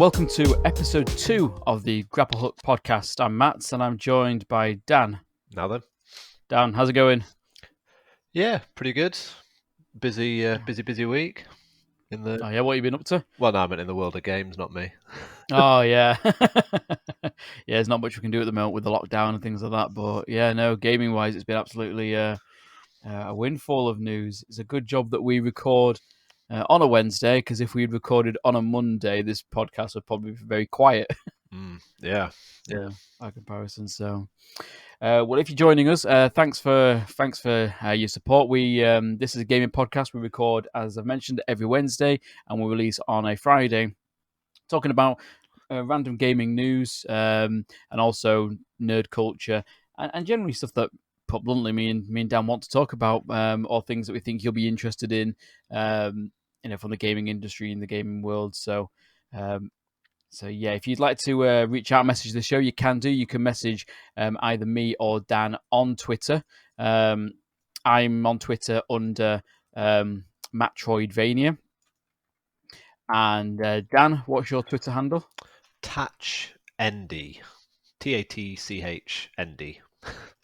welcome to episode 2 of the Grapplehook Podcast. I'm Matt, and I'm joined by Dan. Now then. Dan, how's it going? Yeah, pretty good. Busy week. Oh yeah, what have you been up to? Well, no, I meant in the world of games, not me. Oh yeah. Yeah, there's not much we can do at the moment with the lockdown and things like that, but yeah, no, gaming-wise, it's been absolutely a windfall of news. It's a good job that we record on a Wednesday, because if we'd recorded on a Monday, this podcast would probably be very quiet. Yeah. By comparison. So, well, if you're joining us, thanks for your support. We this is a gaming podcast. We record, as I've mentioned, every Wednesday, and we release on a Friday, talking about random gaming news and also nerd culture and generally stuff that, put bluntly, me and Dan want to talk about, or things that we think you'll be interested in, from the gaming industry and the gaming world. So yeah, if you'd like to reach out and message the show, you can do. You can message either me or Dan on Twitter. I'm on Twitter under Matroidvania. And Dan, what's your Twitter handle? TatchND. TATCHND.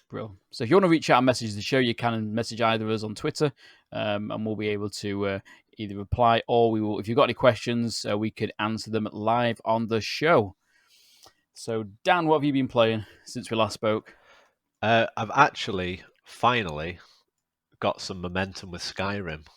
Brilliant. So if you want to reach out and message the show, you can message either of us on Twitter, and we'll be able to either reply, or we will. If you've got any questions, we could answer them live on the show. So Dan, what have you been playing since we last spoke? I've actually finally got some momentum with Skyrim.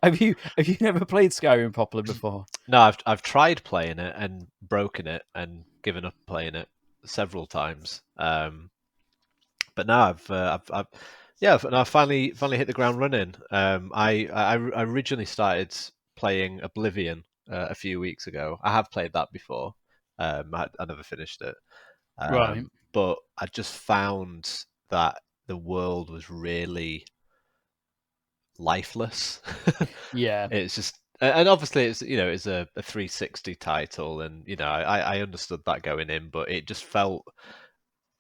Have you never played Skyrim properly before? No, I've tried playing it and broken it and given up playing it several times. But now I've finally hit the ground running. I originally started playing Oblivion a few weeks ago. I have played that before. I never finished it. Right. But I just found that the world was really lifeless. Yeah. It's just, and obviously it's it's a 360 title, and I understood that going in, but it just felt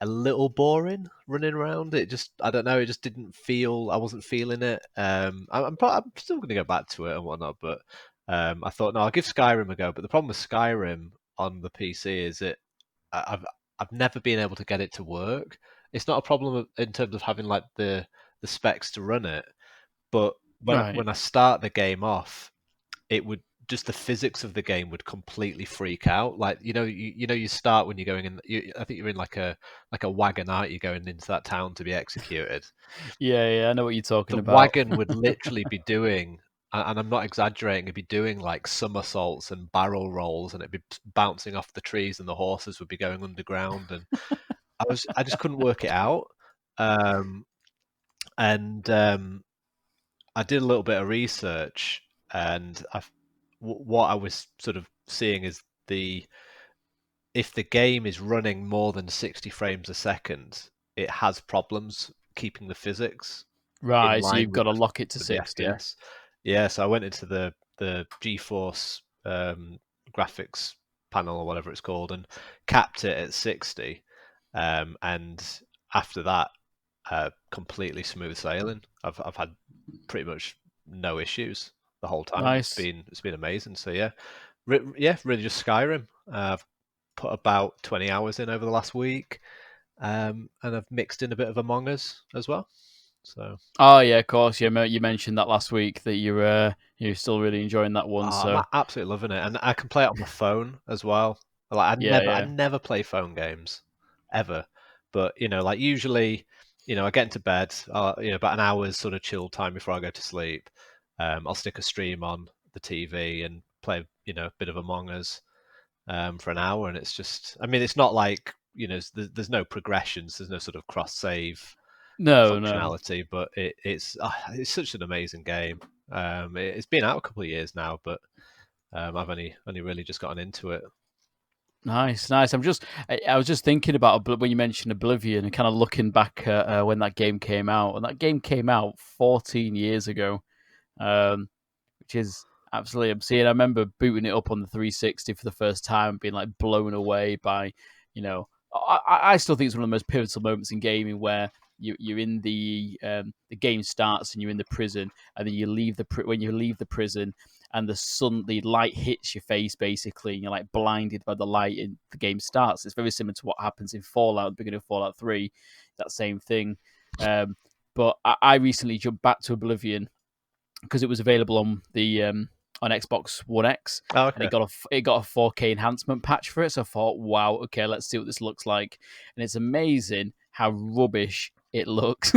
a little boring running around. It just, I don't know, it just didn't feel, I wasn't feeling it. I'm still going to go back to it and whatnot, but I thought, no, I'll give Skyrim a go. But the problem with Skyrim on the PC is I've never been able to get it to work. It's not a problem in terms of having like the specs to run it, but when I start the game off, it would just, the physics of the game would completely freak out. Like you start when you're going in. I think you're in like a wagonite. You're going into that town to be executed. Yeah, I know what you're talking about. The wagon would literally be doing, and I'm not exaggerating, it'd be doing like somersaults and barrel rolls, and it'd be bouncing off the trees, and the horses would be going underground, and I just couldn't work it out. I did a little bit of research, and what I was sort of seeing is if the game is running more than 60 frames a second, it has problems keeping the physics. Right, so you've got to lock it to 60. Yes. Yeah, so I went into the GeForce graphics panel or whatever it's called and capped it at 60. And after that, completely smooth sailing. I've had pretty much no issues the whole time. Nice. It's been amazing. So yeah, really just Skyrim. I've put about 20 hours in over the last week, and I've mixed in a bit of Among Us as well. So. Oh yeah, of course. Yeah, you mentioned that last week that you're still really enjoying that one. So I'm absolutely loving it, and I can play it on my phone as well. Like I never play phone games ever, but like usually, I get into bed, about an hour's sort of chill time before I go to sleep. I'll stick a stream on the TV and play, a bit of Among Us for an hour, and it's just, I mean, it's not like there's no progressions, there's no sort of cross save. Functionality, but it's such an amazing game. It's been out a couple of years now, but I've only really just gotten into it. Nice. I was just thinking about when you mentioned Oblivion and kind of looking back at when that game came out, and that game came out 14 years ago, which is absolutely obscene. I remember booting it up on the 360 for the first time and being like blown away by, I still think it's one of the most pivotal moments in gaming where you're in the game starts and you're in the prison, and then you leave when you leave the prison and the light hits your face basically, and you're like blinded by the light, and the game starts. It's very similar to what happens in Fallout, the beginning of Fallout 3, that same thing. But I recently jumped back to Oblivion because it was available on Xbox One X, Oh, and okay. it got a 4K enhancement patch for it. So I thought, wow, okay, let's see what this looks like, and it's amazing how rubbish it looks.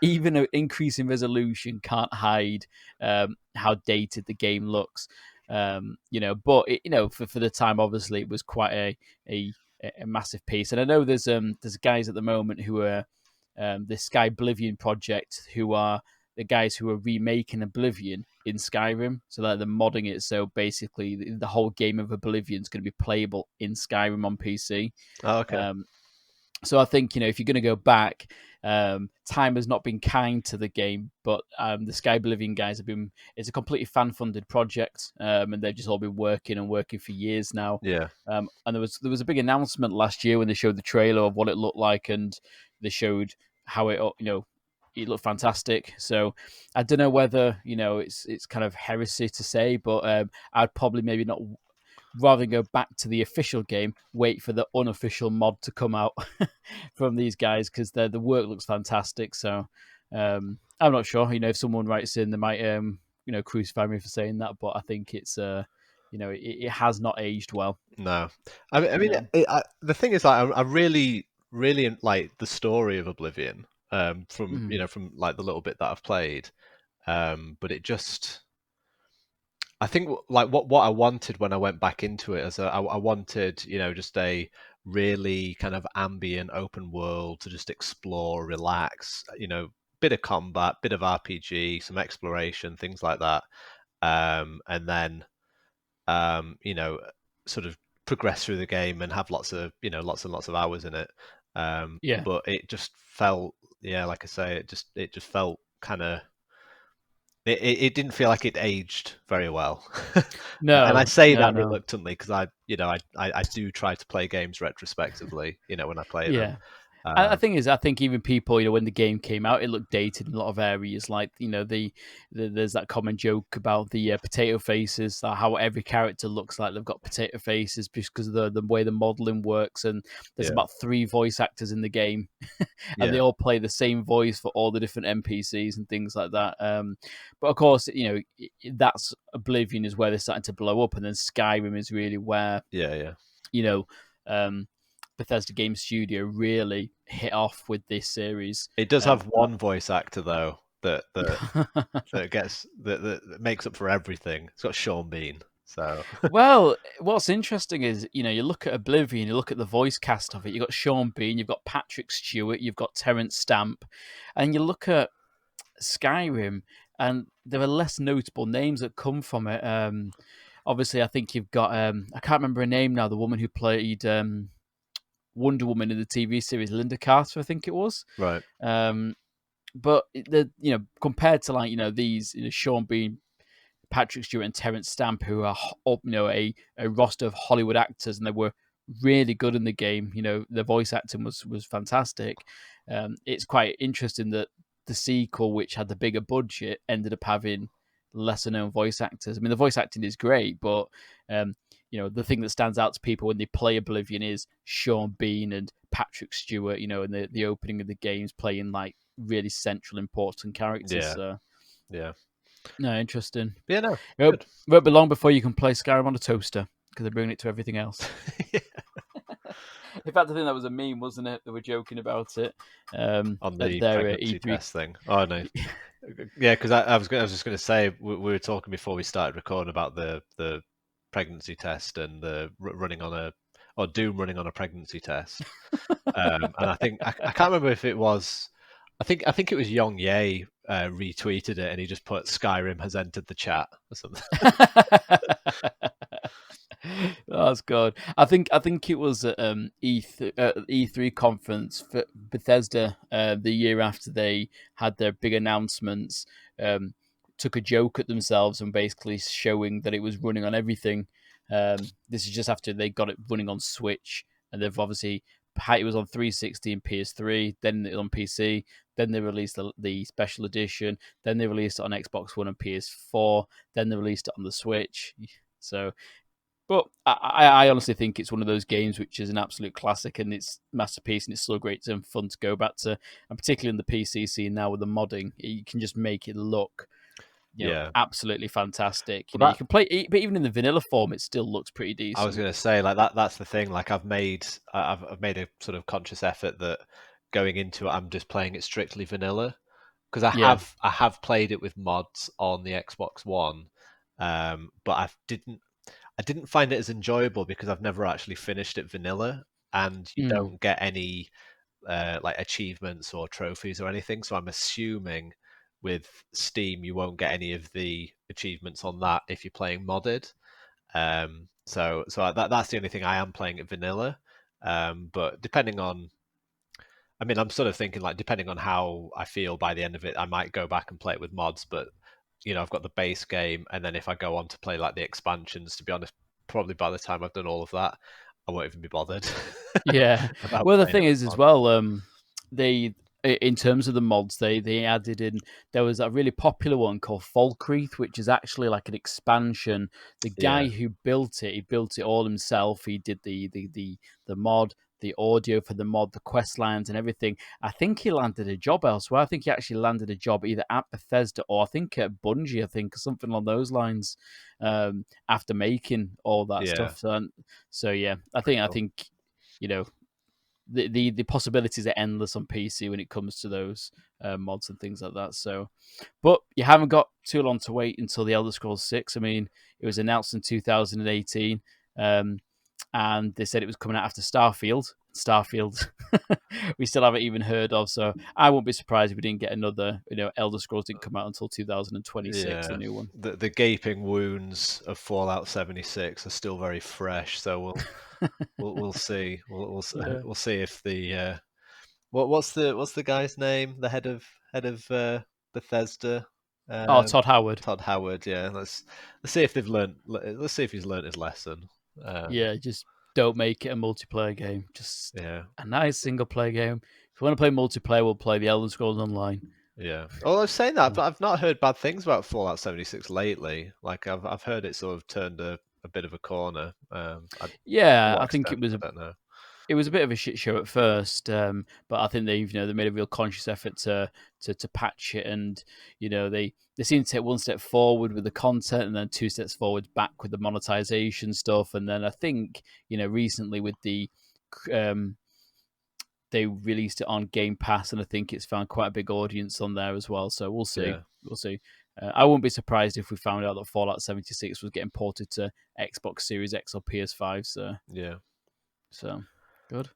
Even an increase in resolution can't hide how dated the game looks. But for the time, obviously, it was quite a massive piece. And I know there's guys at the moment who are the Sky Oblivion project, who are the guys who are remaking Oblivion in Skyrim. So they're modding it. So basically, the whole game of Oblivion is going to be playable in Skyrim on PC. Oh, okay. So I think, if you're going to go back, time has not been kind to the game, but the Sky Oblivion guys it's a completely fan-funded project, and they've just all been working for years now. Yeah. And there was a big announcement last year when they showed the trailer of what it looked like, and they showed how it looked fantastic. So I don't know whether, it's kind of heresy to say, but I'd probably maybe not, rather than go back to the official game, wait for the unofficial mod to come out from these guys, because the work looks fantastic. So I'm not sure. If someone writes in, they might crucify me for saying that, but I think it's it has not aged well. No, I mean, the thing is, like, I really, really like the story of Oblivion. From Mm. from like the little bit that I've played, but it just, I think, like what I wanted when I went back into it, I wanted, just a really kind of ambient open world to just explore, relax, bit of combat, bit of RPG, some exploration, things like that, and then sort of progress through the game and have lots and lots of hours in it. Yeah. But it just felt, yeah, like I say, it just felt kind of, it didn't feel like it aged very well. And I No. say No. that No. reluctantly because I do try to play games retrospectively, when I play them. Yeah. And the thing is, I think even people, when the game came out, it looked dated in a lot of areas. Like, there's that common joke about the potato faces, how every character looks like they've got potato faces just because of the way the modeling works. And there's Yeah, about 3 voice actors in the game, and they yeah, all play the same voice for all the different NPCs and things like that. But of course, that's Oblivion is where they're starting to blow up, and then Skyrim is really where, yeah, yeah. you know, um, Bethesda Game Studio really hit off with this series. It does have one voice actor though that makes up for everything. It's got Sean Bean. So Well, what's interesting is, you look at Oblivion, you look at the voice cast of it. You've got Sean Bean, you've got Patrick Stewart, you've got Terrence Stamp, and you look at Skyrim, and there are less notable names that come from it. Obviously, I think you've got I can't remember her name now. The woman who played Wonder Woman in the TV series, Linda Carter, I think it was. right, But compared to, like, these, Sean Bean, Patrick Stewart, and Terrence Stamp, who are up, a roster of Hollywood actors, and they were really good in the game. Their voice acting was fantastic. It's quite interesting that the sequel, which had the bigger budget, ended up having lesser known voice actors. I mean, the voice acting is great, but the thing that stands out to people when they play Oblivion is Sean Bean and Patrick Stewart, in the opening of the games, playing like really central, important characters. yeah, So, yeah, no, interesting. yeah. No, It good. won't be long before you can play Skyrim on a toaster, because they're bringing it to everything else. Yeah. In fact, I think that was a meme, wasn't it? They were joking about it On at the their pregnancy E3. test thing. Oh no, yeah, because I was just going to say we were talking before we started recording about the pregnancy test and the running on a, or Doom running on a pregnancy test. And I can't remember if it was, I think it was Yong Ye retweeted it, and he just put Skyrim has entered the chat or something. That's good. I think it was at E3 conference for Bethesda the year after they had their big announcements. Took a joke at themselves and basically showing that it was running on everything. This is just after they got it running on Switch, and they've obviously, it was on 360 and PS3, then it was on PC. Then they released the special edition. Then they released it on Xbox One and PS4. Then they released it on the Switch. So, but I honestly think it's one of those games which is an absolute classic and it's masterpiece, and it's so great and fun to go back to. And particularly in the PC scene now with the modding, you can just make it look, Yeah. absolutely fantastic. Well, You can play it, but even in the vanilla form, it still looks pretty I was decent. going to say like that's the thing. Like I've made a sort of conscious effort that going into it, I'm just playing it strictly vanilla because Yeah. I have played it with mods on the Xbox One, but I didn't find it as enjoyable because I've never actually finished it vanilla, and you Mm. don't get any like achievements or trophies or anything. So I'm assuming with Steam you won't get any of the achievements on that if you're playing modded. So that's the only thing I am playing at vanilla. But depending on, I mean, I'm sort of thinking like depending on how I feel by the end of it, I might go back and play it with mods. But I've got the base game, and then if I go on to play like the expansions, to be honest, probably by the time I've done all of that, I won't even be bothered Yeah. about Well, the playing it thing with is as mods. well, they in terms of the mods, they added in. There was a really popular one called Falkreath, which is actually like an expansion. The guy Yeah, who built it, he built it all himself. He did the mod, the audio for the mod, the quest lines, and everything. I think he landed a job elsewhere. I think he actually landed a job either at Bethesda or I think at Bungie. I think or something along those lines. After making all that yeah, stuff, so yeah, pretty I cool. think you know the possibilities are endless on PC when it comes to those mods and things like that. So, but you haven't got too long to wait until the Elder Scrolls 6. I mean, it was announced in 2018, and they said it was coming out after Starfield. Starfield, we still haven't even heard of. So I won't be surprised if we didn't get another. Elder Scrolls didn't come out until 2026, the Yeah, new one. the gaping wounds of Fallout 76 are still very fresh, so we'll see. Yeah. We'll see if the what's the guy's name? The head of Bethesda, Oh, um, Todd Howard. Todd Howard. Yeah, let's see if they've learned. Let's see if he's learned his lesson. Yeah, just don't make it a multiplayer game. Just Yeah, a nice single player game. If you want to play multiplayer, we'll play the Elder Scrolls Online. yeah. Well, I was saying that So, I've not heard bad things about Fallout 76 lately. Like I've heard it sort of turned a bit of a corner. To yeah, what I think extent? I don't know. it was a bit of a shit show at first, but I think they made a real conscious effort to patch it, and they seem to take one step forward with the content, and then two steps forward back with the monetization stuff, and then I think recently with the um, they released it on Game Pass, and I think it's found quite a big audience on there as well. So we'll see. Yeah, We'll see. I wouldn't be surprised if we found out that Fallout 76 was getting ported to Xbox Series X or PS5. yeah. So good,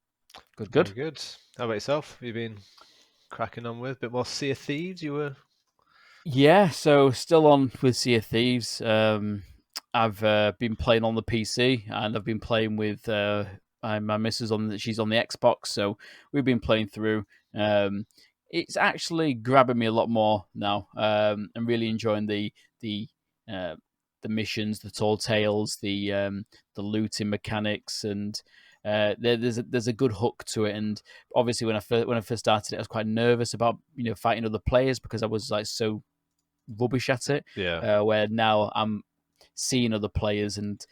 good, good. Very good. How about yourself? Have you been cracking on with a bit more Sea of Thieves? You were. Yeah, so still on with Sea of Thieves. I've been playing on the PC, and I've been playing with my missus she's on the Xbox, so we've been playing through. Um, it's actually grabbing me a lot more now. I'm really enjoying the uh, the missions, the tall tales, the looting mechanics, and there's a good hook to it. And obviously, when I first started it, I was quite nervous about fighting other players because I was like so rubbish at it. Yeah, Where now I'm seeing other players and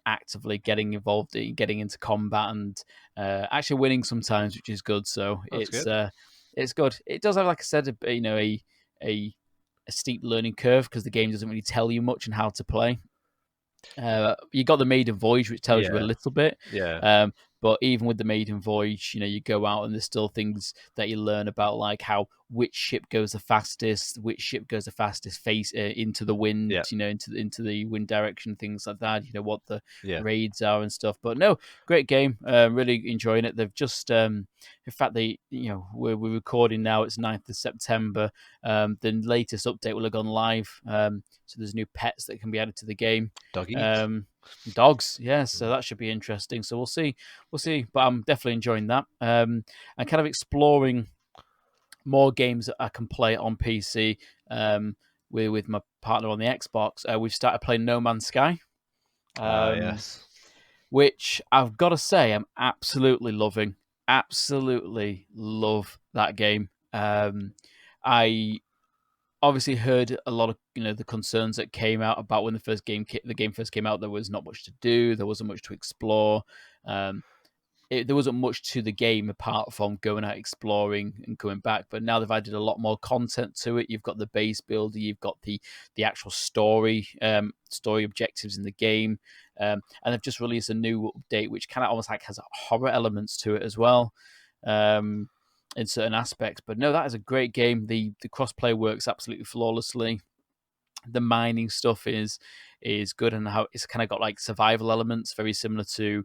actively getting involved in getting into combat and actually winning sometimes, which is good. So that's good. it's good. It does have, like I said, a a steep learning curve because the game doesn't really tell you much on how to play. You got the maiden voyage, which tells you a Yeah, little bit. yeah, Um, but even with the maiden voyage, you go out and there's still things that you learn about, like how which ship goes the fastest, which ship goes the fastest face into the wind, yeah, into the wind direction, things like that. What the yeah. raids are and stuff. But no, great game. Really enjoying it. They've just, in fact, we're recording now. It's 9th of September. The latest update will have gone live. So there's new pets that can be added to the game. Doggies. Um, Dogs, yeah, so that should be interesting. So we'll see. But I'm definitely enjoying that. And kind of exploring more games that I can play on PC. With my partner on the Xbox, we've started playing No Man's Sky. Ah, Um, yes. which I've got to say I'm absolutely loving. Absolutely love that game. I obviously heard a lot of the concerns that came out about when the game first came out. There was not much to do. There wasn't much to explore. Um, there wasn't much to the game apart from going out exploring and coming back. But now they've added a lot more content to it. You've got the base builder, you've got the actual story objectives in the game, and they've just released a new update which kind of almost like has horror elements to it as well. In certain aspects, but no, that is a great game. The crossplay works absolutely flawlessly. The mining stuff is good, and how it's kind of got like survival elements, very similar to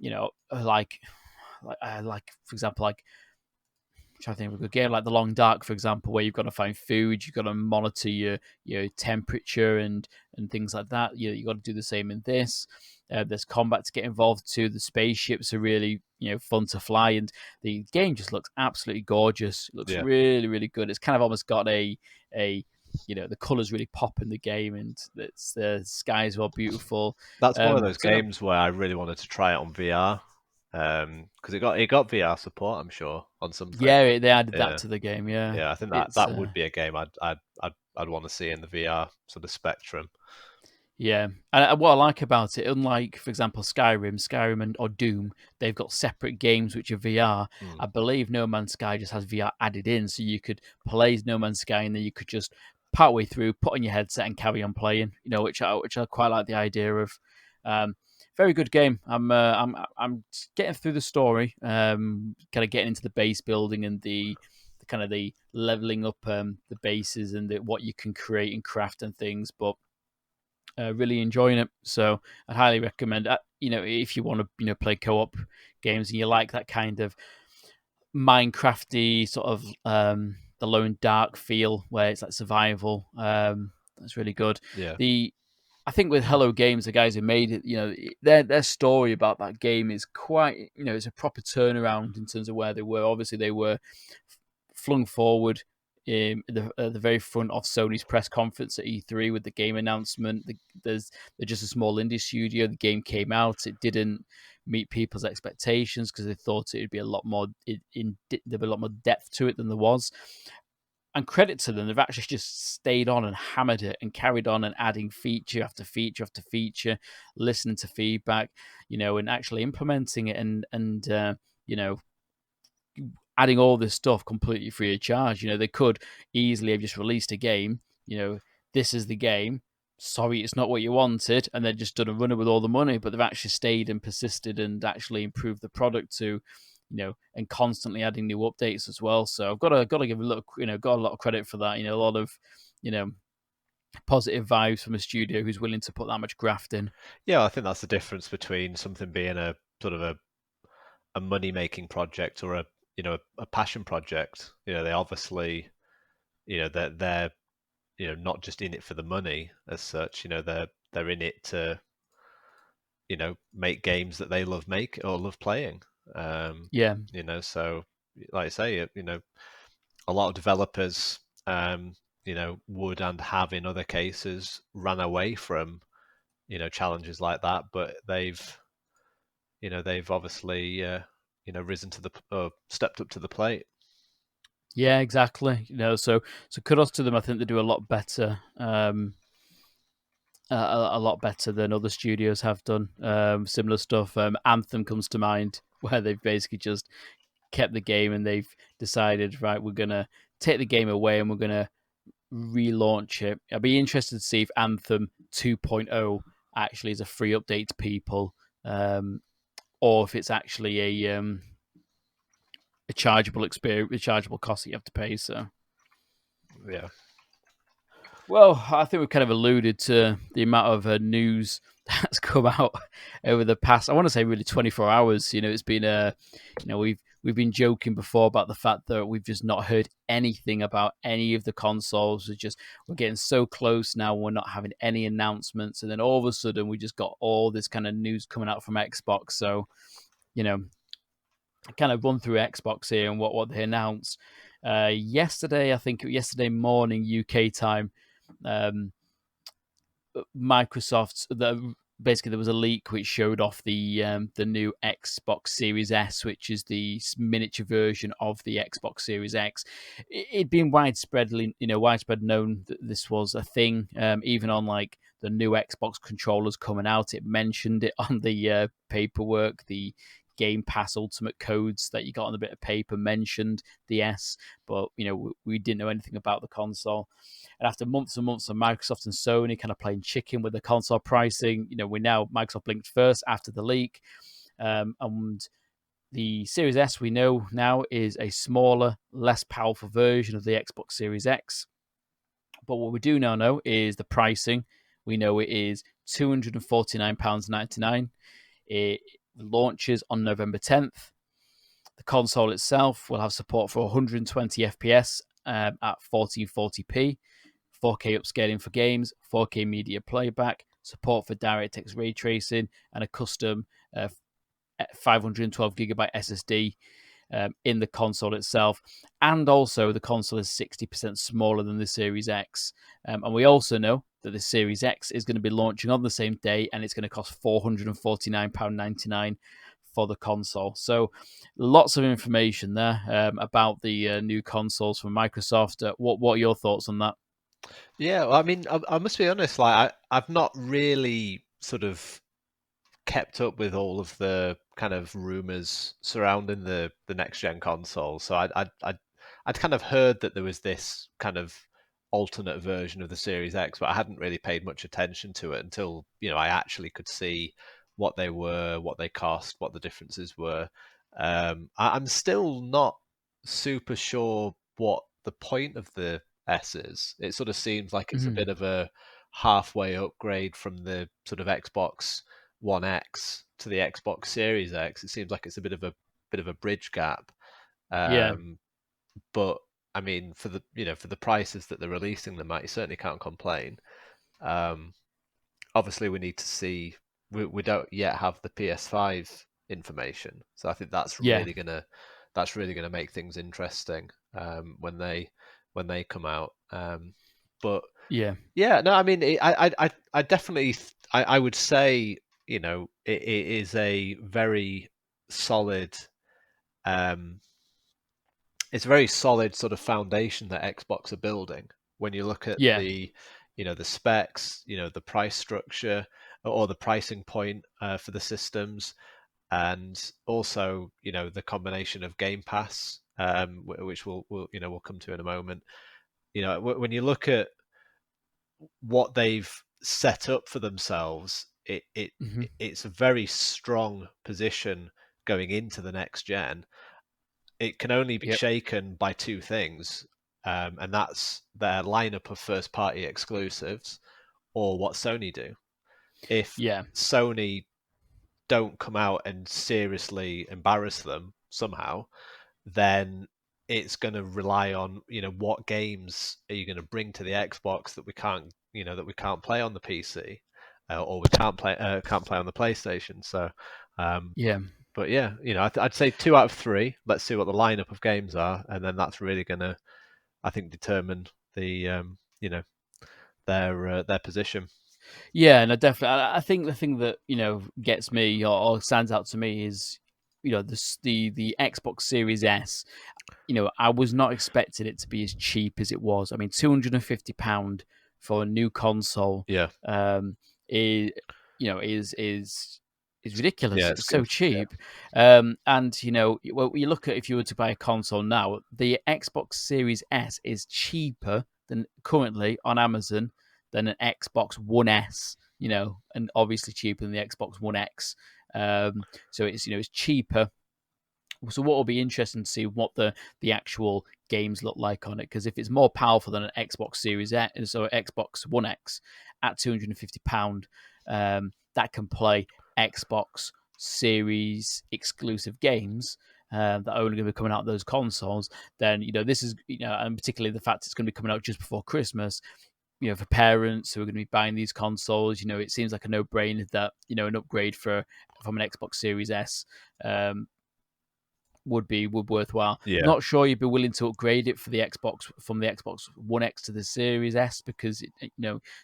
you know, like for example, like I'm trying to think of a good game like The Long Dark, for example, where you've got to find food, you've got to monitor your temperature and things like that. You got to do the same in this. There's combat to get involved too. The spaceships are really fun to fly, and the game just looks absolutely gorgeous. It looks really really good. It's kind of almost got a the colors really pop in the game, and the skies are beautiful. That's one of those games where I really wanted to try it on VR, because it got VR support, I'm sure, on something. Yeah, they added that to the game. Yeah, I think that would be a game I'd want to see in the VR sort of spectrum. Yeah, and what I like about it, unlike, for example, Skyrim or Doom, they've got separate games which are VR. I believe No Man's Sky just has VR added in, so you could play No Man's Sky and then you could just part way through, put on your headset and carry on playing. Which I quite like the idea of. Very good game. I'm getting through the story, kind of getting into the base building and the kind of the leveling up the bases and what you can create and craft and things, but. Really enjoying it, so I'd highly recommend. If you want to, play co-op games and you like that kind of Minecrafty sort of the lone dark feel where it's like survival, that's really good. Yeah. I think with Hello Games, the guys who made it, their story about that game is quite, it's a proper turnaround in terms of where they were. Obviously, they were flung forward at the very front of Sony's press conference at E3 with the game announcement. They're just a small indie studio. The game came out. It didn't meet people's expectations because they thought it would be a lot more there'd be a lot more depth to it than there was. And credit to them, they've actually just stayed on and hammered it and carried on and adding feature after feature after feature, listening to feedback, and actually implementing it and adding all this stuff completely free of charge. They could easily have just released a game, this is the game, sorry, it's not what you wanted, and they've just done a runner with all the money, but they've actually stayed and persisted and actually improved the product to, and constantly adding new updates as well. So I've got to give a little, got a lot of credit for that. A lot of, positive vibes from a studio who's willing to put that much graft in. Yeah, I think that's the difference between something being a sort of a money making project or a passion project. They obviously, they're not just in it for the money as such. They're in it to make games that they love playing. So like I say, a lot of developers would and have in other cases ran away from challenges like that, but they've obviously risen to stepped up to the plate. Yeah, exactly. So kudos to them. I think they do a lot better, a lot better than other studios have done. Similar stuff. Anthem comes to mind, where they've basically just kept the game and they've decided, right, we're gonna take the game away and we're gonna relaunch it. I'd be interested to see if Anthem 2.0 actually is a free update to people, or if it's actually a chargeable experience, a chargeable cost that you have to pay. So, yeah. Well, I think we've kind of alluded to the amount of news that's come out over the past, I want to say, really 24 hours. It's been we've been joking before about the fact that we've just not heard anything about any of the consoles. We're getting so close now. We're not having any announcements, and then all of a sudden we just got all this kind of news coming out from Xbox. So, kind of run through Xbox here and what they announced yesterday. I think yesterday morning UK time. Microsoft, basically there was a leak which showed off the new Xbox Series S, which is the miniature version of the Xbox Series X. It'd been widespread known that this was a thing. Even on like the new Xbox controllers coming out, it mentioned it on the paperwork. The Game Pass Ultimate codes that you got on a bit of paper mentioned the S, but we didn't know anything about the console. And after months and months of Microsoft and Sony kind of playing chicken with the console pricing, Microsoft blinked first after the leak. And the Series S we know now is a smaller, less powerful version of the Xbox Series X. But what we do now know is the pricing. We know it is £249.99. It launches on November 10th. The console itself will have support for 120 FPS at 1440p, 4K upscaling for games, 4K media playback, support for DirectX ray tracing, and a custom 512GB SSD in the console itself. And also, the console is 60% smaller than the Series X. And we also know that the Series X is going to be launching on the same day, and it's going to cost £449.99 for the console. So lots of information there about the new consoles from Microsoft. What are your thoughts on that? Yeah, well, I mean, I must be honest. Like, I've not really sort of kept up with all of the kind of rumors surrounding the next gen console. So I'd kind of heard that there was this kind of alternate version of the Series X, but I hadn't really paid much attention to it until I actually could see what they were, what they cost, what the differences were. I'm still not super sure what the point of the S is. It sort of seems like it's a Mm-hmm. bit of a halfway upgrade from the sort of Xbox One X to the Xbox Series X. It seems like it's a bit of a bridge gap. Yeah, But I mean, for the prices that they're releasing them at, you certainly can't complain. Um, Obviously, we need to see. We don't yet have the PS5 information, so I think yeah, that's really gonna make things interesting when they come out. But yeah, yeah, no, I mean, I definitely, I would say, it is a very solid, um, it's a very solid sort of foundation that Xbox are building. When you look at yeah. the specs, the price structure or the pricing point for the systems, and also, the combination of Game Pass, which we'll come to in a moment. When you look at what they've set up for themselves, Mm-hmm. it's a very strong position going into the next gen. It can only be Yep. shaken by two things, and that's their lineup of first party exclusives or what Sony do. If Yeah. Sony don't come out and seriously embarrass them somehow, then it's going to rely on what games are you going to bring to the Xbox that we can't play on the PC, or we can't play on the PlayStation. So, um, Yeah. but yeah, I'd say 2 out of 3. Let's see what the lineup of games are, and then that's really going to, I think, determine the their position. Yeah, no, definitely. I think the thing that gets me or stands out to me is the Xbox Series S. I was not expecting it to be as cheap as it was. I mean, £250 for a new console, Yeah, um, is is ridiculous. yeah, it's It's so good. cheap, and well, you look at if you were to buy a console now, the Xbox Series S is cheaper than currently on Amazon than an Xbox One S. And obviously cheaper than the Xbox One X. So it's cheaper. So what will be interesting to see what the actual games look like on it, because if it's more powerful than an Xbox Series X, so Xbox One X at £250, that can play Xbox Series exclusive games that are only going to be coming out of those consoles. Then this is and particularly the fact it's going to be coming out just before Christmas. For parents who are going to be buying these consoles, it seems like a no-brainer that an upgrade from an Xbox Series S would worthwhile. Yeah. Not sure you'd be willing to upgrade it for the Xbox from the Xbox One X to the Series S, because it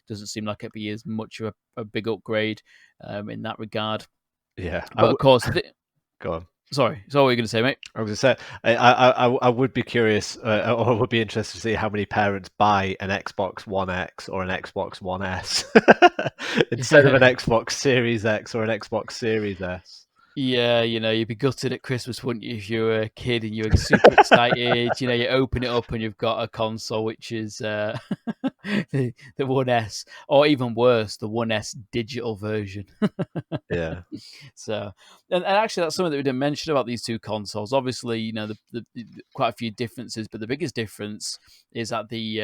doesn't seem like it'd be as much of a big upgrade in that regard. Yeah. But of course, Go on. sorry, so what were you going to say, mate? I was going to say, I would be curious, or would be interested to see how many parents buy an Xbox One X or an Xbox One S instead of an Xbox Series X or an Xbox Series S. Yeah, you'd be gutted at Christmas, wouldn't you, if you were a kid and you were super excited. You open it up and you've got a console which is the One S, or even worse, the One S digital version. Yeah. So, and actually, that's something that we didn't mention about these two consoles. Obviously, the quite a few differences, but the biggest difference is that the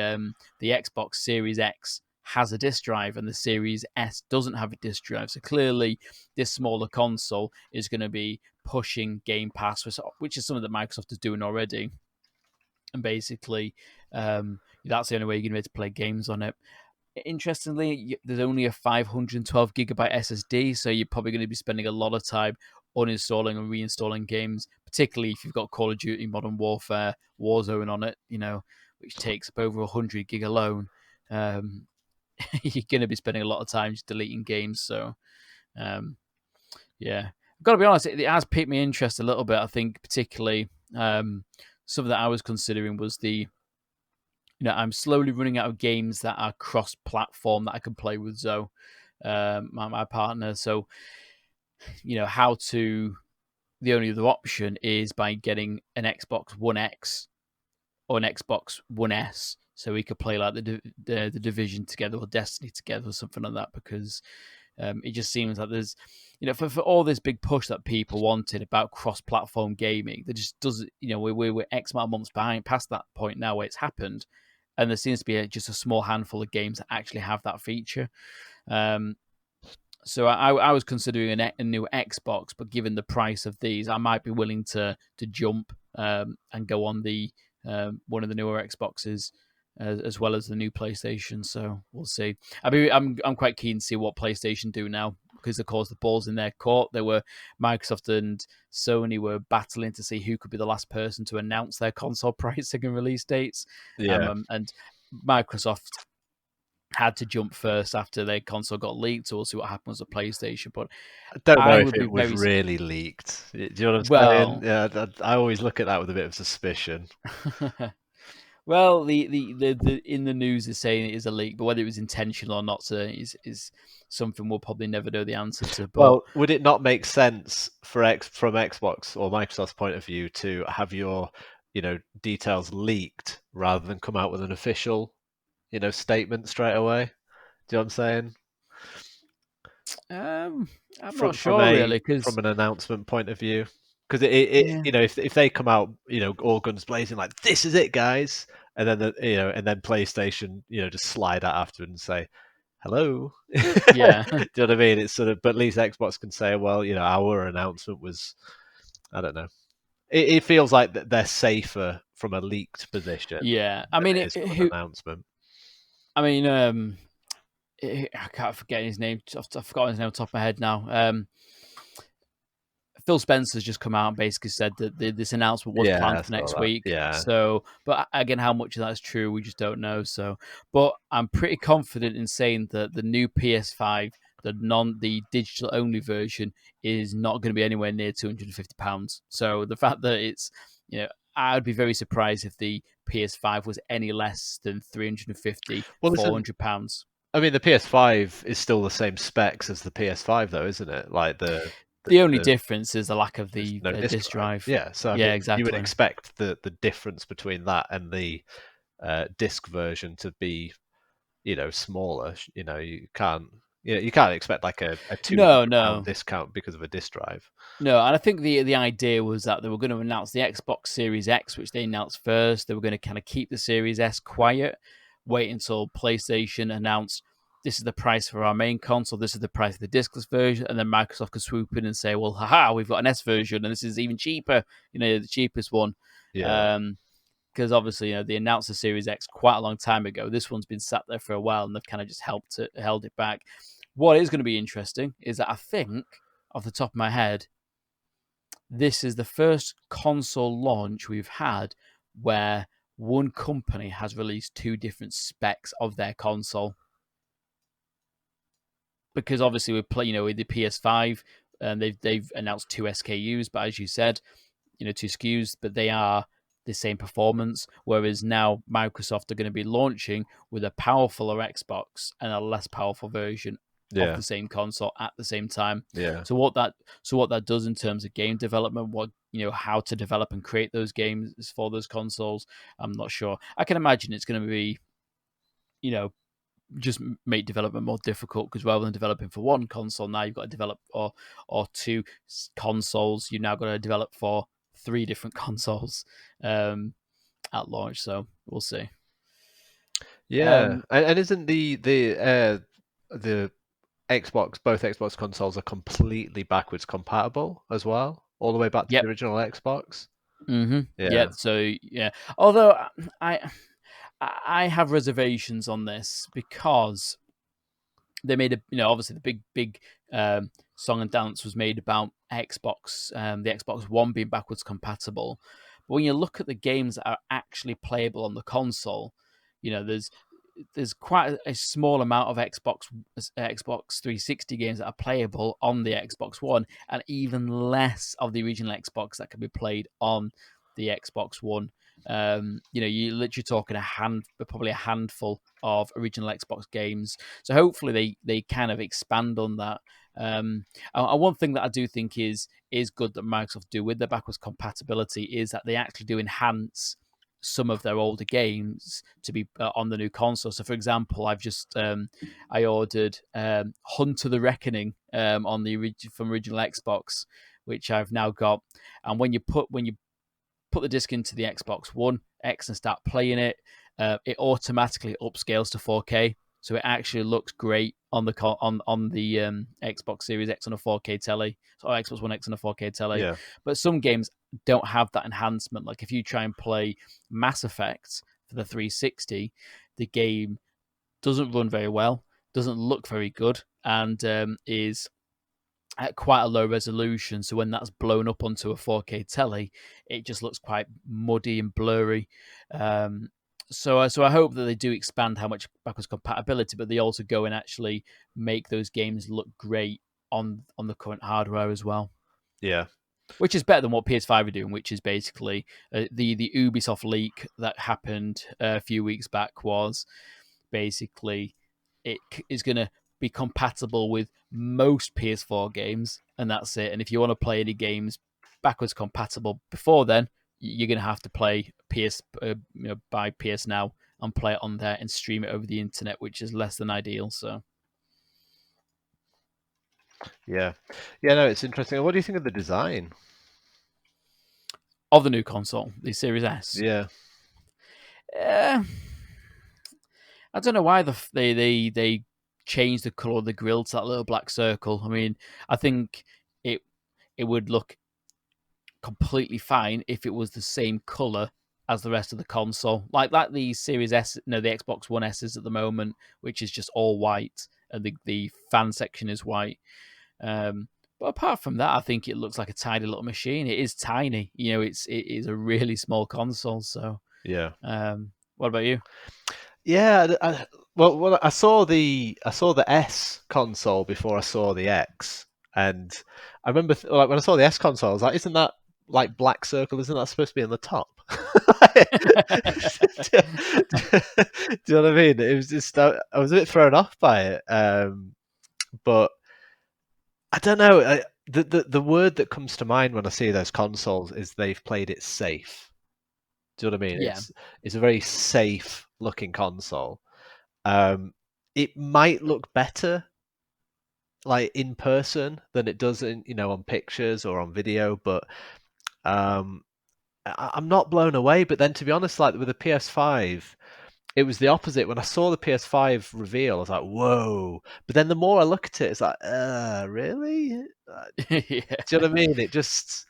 Xbox Series X has a disk drive and the Series S doesn't have a disk drive. So clearly, this smaller console is going to be pushing Game Pass, which is something that Microsoft is doing already. And basically, that's the only way you're going to be able to play games on it. Interestingly, there's only a 512 gigabyte SSD, so you're probably going to be spending a lot of time uninstalling and reinstalling games, particularly if you've got Call of Duty, Modern Warfare, Warzone on it, which takes up over 100 gig alone. You're going to be spending a lot of time just deleting games. So, yeah, I've got to be honest, it has piqued my interest a little bit. I think particularly something that I was considering was I'm slowly running out of games that are cross-platform that I can play with Zoe, my partner. So, the only other option is by getting an Xbox One X or an Xbox One S, so we could play like the Division together or Destiny together or something like that, because it just seems like there's, for all this big push that people wanted about cross-platform gaming, there just doesn't, we're X amount of months past that point now where it's happened, and there seems to be just a small handful of games that actually have that feature. So I was considering a new Xbox, but given the price of these, I might be willing to jump and go on the one of the newer Xboxes as well as the new PlayStation. So we'll see. I'm quite keen to see what PlayStation do now, because of course the ball's in their court. Microsoft and Sony were battling to see who could be the last person to announce their console pricing and release dates. Yeah. And Microsoft had to jump first after their console got leaked, so we'll see what happens with PlayStation. But I don't know I if would it be was very really leaked. Do you know what I'm well. saying? Yeah, I always look at that with a bit of suspicion. Well, the in the news is saying it is a leak, but whether it was intentional or not is something we'll probably never know the answer to. But Well, would it not make sense from Xbox or Microsoft's point of view to have your, details leaked rather than come out with an official, statement straight away? Do you know what I'm saying? I'm From not from sure a really, because from an announcement point of view, because yeah, if they come out, all guns blazing like this is it, guys, and then and then PlayStation, just slide out after and say hello. Do you yeah, know what I mean? It's sort of, but at least Xbox can say, well, our announcement was, I don't know. It feels like they're safer from a leaked position yeah. I than mean, it is from an announcement. I can't forget his name. I've forgotten his name on top of my head now. Phil Spencer's just come out and basically said that this announcement was Yeah, I planned for saw next that. week. Yeah, So, but again, how much of that is true, we just don't know. So, but I'm pretty confident in saying that the new PS5, the digital only version, is not going to be anywhere near £250. So the fact that it's, I'd be very surprised if the PS5 was any less than 350, well, listen, £400. I mean, the PS5 is still the same specs as the PS5, though, isn't it? Like The only the difference is the lack of there's the no disk disk drive. drive. Yeah, so I Yeah, mean, you would exactly. expect the difference between that and the disc version to be, smaller. You can't expect like a No, £200 no. discount because of a disc drive. No, and I think the idea was that they were going to announce the Xbox Series X, which they announced first. They were going to kind of keep the Series S quiet, wait until PlayStation announced this is the price for our main console, this is the price of the discless version, and then Microsoft could swoop in and say, well, haha, we've got an S version, and this is even cheaper, the cheapest one. Yeah. Because obviously, they announced the Series X quite a long time ago. This one's been sat there for a while, and they've kind of just held it back. What is going to be interesting is that I think, off the top of my head, this is the first console launch we've had where one company has released two different specs of their console. Because obviously we play, with the PS5, and they've announced two SKUs, but as you said, two SKUs, but they are the same performance. Whereas now Microsoft are going to be launching with a powerfuler Xbox and a less powerful version of the same console at the same time. Yeah. So what that does in terms of game development, how to develop and create those games for those consoles, I'm not sure. I can imagine it's going to be, just make development more difficult, because rather than developing for one console, now you've got to develop or two consoles. You've now got to develop for three different consoles at launch. So we'll see. Yeah, and isn't the Xbox, both Xbox consoles are completely backwards compatible as well, all the way back to Yep. the original Xbox? Mm-hmm. Yeah. So yeah. Although I have reservations on this, because they made obviously the big song and dance was made about Xbox, the Xbox One being backwards compatible. But when you look at the games that are actually playable on the console, there's quite a small amount of Xbox 360 games that are playable on the Xbox One, and even less of the original Xbox that can be played on the Xbox One. You're literally talking probably a handful of original Xbox games. So hopefully they kind of expand on that. And one thing that I do think is good that Microsoft do with their backwards compatibility is that they actually do enhance some of their older games to be on the new console. So, for example, I've just I ordered Hunter the Reckoning on from original Xbox, which I've now got. And when you put the disc into the Xbox One X and start playing it, it automatically upscales to 4K. So it actually looks great on the Xbox Series X on a 4K telly, or Xbox One X on a 4K telly. Yeah. But some games don't have that enhancement. Like if you try and play Mass Effect for the 360, the game doesn't run very well, doesn't look very good, and is at quite a low resolution. So when that's blown up onto a 4K telly, it just looks quite muddy and blurry. So I hope that they do expand how much backwards compatibility, but they also go and actually make those games look great on the current hardware as well. Yeah. Which is better than what PS5 are doing, which is basically the Ubisoft leak that happened a few weeks back was basically it is going to be compatible with most PS4 games, and that's it. And if you want to play any games backwards compatible before then, you're going to have to play buy PS Now and play it on there and stream it over the internet, which is less than ideal. So Yeah. No, it's interesting. What do you think of the design of the new console, the Series S? Yeah. I don't know why they changed the color of the grill to that little black circle. I mean, I think it would look completely fine if it was the same color as the rest of the console, like the Series S, the Xbox One S is at the moment, which is just all white, and the fan section is white. But apart from that, I think it looks like a tiny little machine. It is tiny, it is a really small console. So Yeah. What about you? Yeah. Well, I saw the S console before I saw the X, and I remember when I saw the S console, I was like, "Isn't that like black circle? Isn't that supposed to be on the top?" Do you know what I mean? It was just I was a bit thrown off by it, but I don't know. The word that comes to mind when I see those consoles is they've played it safe. Do you know what I mean? Yeah. It's a very safe looking console. It might look better like in person than it does on pictures or on video, but I'm not blown away. But then to be honest, like with the PS5, it was the opposite. When I saw the PS5 reveal, I was like, whoa. But then the more I look at it, it's like, really? Yeah. Do you know what I mean? It just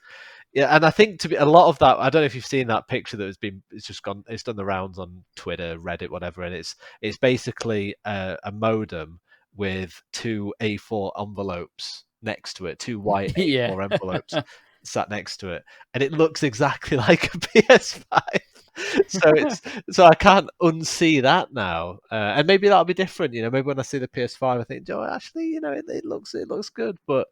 yeah, and I think to be a lot of that, I don't know if you've seen that picture that it's done the rounds on Twitter, Reddit, whatever, and it's basically a modem with two A4 envelopes next to it, two white Yeah. A4 envelopes. sat next to it, and it looks exactly like a PS5. So I can't unsee that now, and maybe that'll be different. Maybe when I see the PS5, I think, oh, actually, it looks good, but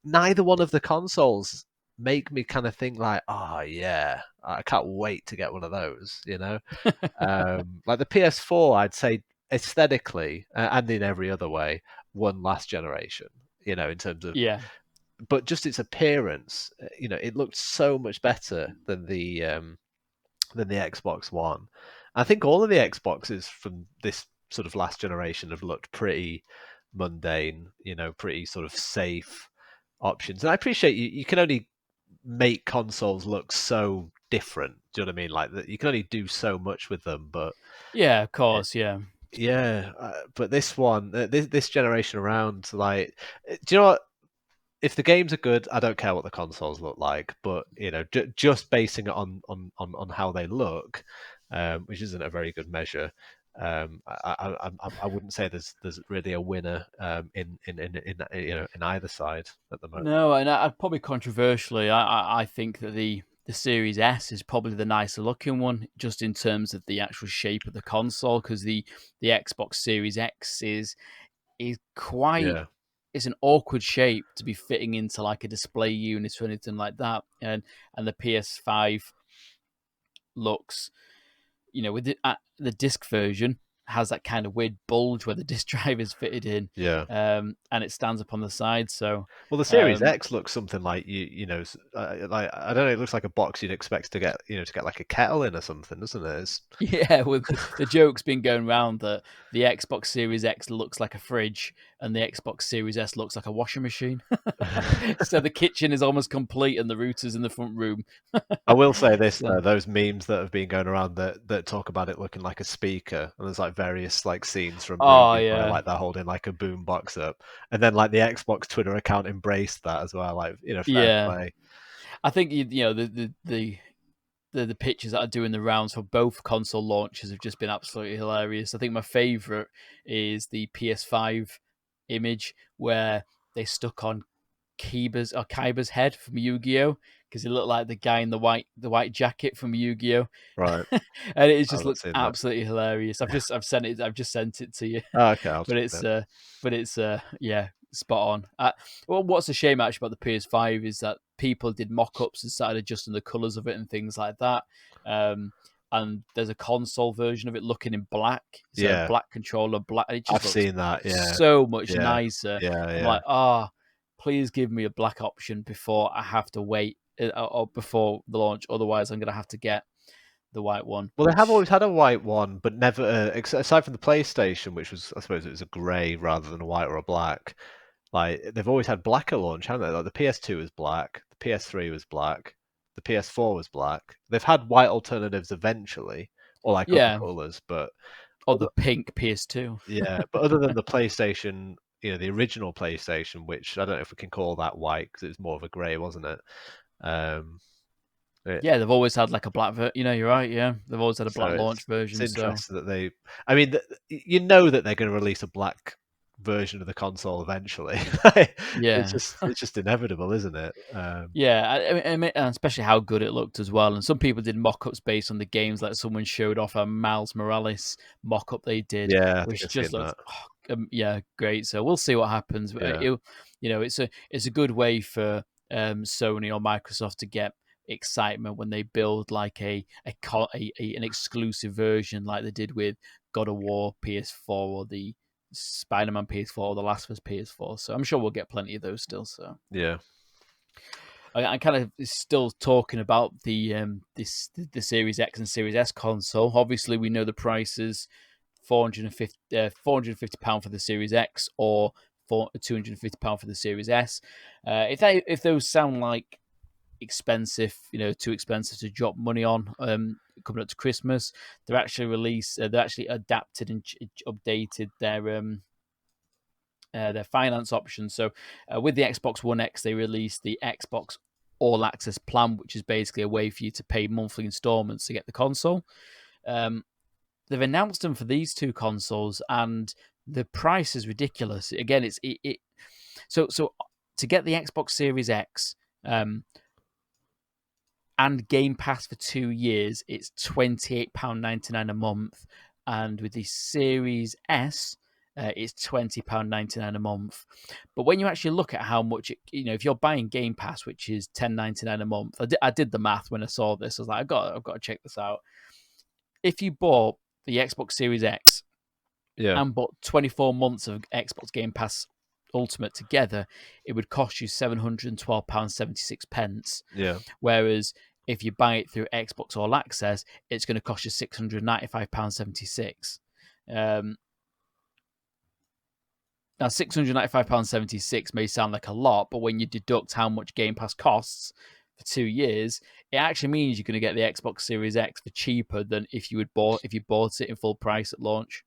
neither one of the consoles make me kind of think like, oh yeah, I can't wait to get one of those. Like the PS4, I'd say aesthetically and in every other way, won last generation. In terms of, Yeah. but just its appearance, it looked so much better than the Xbox One. I think all of the Xboxes from this sort of last generation have looked pretty mundane, pretty sort of safe options. And I appreciate you can only make consoles look so different. Do you know what I mean? Like that, you can only do so much with them. But Yeah, of course, yeah. yeah, but this one, this generation around, like, do you know what? If the games are good, I don't care what the consoles look like. But just basing it on how they look, which isn't a very good measure. I wouldn't say there's really a winner in either side at the moment. No, and I'd probably controversially, I think that the Series S is probably the nicer looking one, just in terms of the actual shape of the console, because the Xbox Series X is quite, Yeah, it's an awkward shape to be fitting into like a display unit or anything like that, and the PS5 looks, with the disc version has that kind of weird bulge where the disc drive is fitted in, yeah. and it stands up on the side. So, Well, the Series um, X looks something like like I don't know. It looks like a box you'd expect to get like a kettle in or something, doesn't it? yeah, with the joke's been going around that the Xbox Series X looks like a fridge and the Xbox Series S looks like a washing machine. So the kitchen is almost complete and the router's in the front room. I will say this So, though, those memes that have been going around that talk about it looking like a speaker, and there's like various like scenes from oh movies where yeah, like they're holding like a boom box up, and then like the Xbox Twitter account embraced that as well. Like, fair yeah. play. I think the pictures that are doing the rounds for both console launches have just been absolutely hilarious. I think my favorite is the PS5 image where they stuck on Kaiba's head from Yu-Gi-Oh, because he looked like the guy in the white jacket from Yu-Gi-Oh, Right, and it I've just not looks seen that. absolutely hilarious. I've just sent it to you, Oh, okay, I'll but check it's it. yeah, spot on. Well, what's a shame actually about the PS5 is that people did mock-ups and started adjusting the colors of it and things like that. And there's a console version of it looking in black. It's a Yeah, black controller, black. And it just I've looks seen that. Yeah, so much yeah, nicer. yeah, I'm yeah. like, please give me a black option before I have to wait or before the launch. Otherwise, I'm gonna have to get the white one. Well, they have Which, always had a white one, but never, aside from the PlayStation, which was, I suppose, it was a grey rather than a white or a black. Like they've always had black at launch, haven't they? Like the PS2 was black, the PS3 was black, the PS4 was black. They've had white alternatives eventually, or like other yeah, colours, but or the other, pink PS2. yeah, but other than the PlayStation, the original PlayStation, which I don't know if we can call that white because it was more of a grey, wasn't it? Um, it Yeah, they've always had like a black. You're right. Yeah, they've always had a so black launch it's version. So interesting that they. I mean, you know that they're going to release a black version of the console eventually. It's yeah, just inevitable, isn't it? yeah, and especially how good it looked as well. And some people did mock-ups based on the games. Like someone showed off a Miles Morales mock-up they did, Yeah, I think which I've just seen looked, that. yeah, great. So we'll see what happens. Yeah, It's a good way for Sony or Microsoft to get excitement when they build like an exclusive version, like they did with God of War PS4 or the Spider-Man PS4 or the Last of Us PS4. So I'm sure we'll get plenty of those still. So. yeah, I kind of still talking about the Series X and Series S console. Obviously, we know the prices: £450 for the Series X or £250 for the Series S. If those sound like expensive, too expensive to drop money on, coming up to Christmas, they're actually adapted and updated their finance options. So with the Xbox One X, they released the Xbox All Access plan, which is basically a way for you to pay monthly installments to get the console. Um, they've announced them for these two consoles, and the price is ridiculous. Again, so to get the Xbox Series X, um, and Game Pass for 2 years, it's £28.99 a month. And with the Series S, it's £20.99 a month. But when you actually look at how much, if you're buying Game Pass, which is £10.99 a month, I did the math when I saw this. I was like, I've got to check this out. If you bought the Xbox Series X Yeah. and bought 24 months of Xbox Game Pass Ultimate together, it would cost you £712.76. Yeah. Whereas if you buy it through Xbox All Access, it's going to cost you £695.76. Now, £695.76 may sound like a lot, but when you deduct how much Game Pass costs for 2 years, it actually means you're going to get the Xbox Series X for cheaper than if you bought it in full price at launch,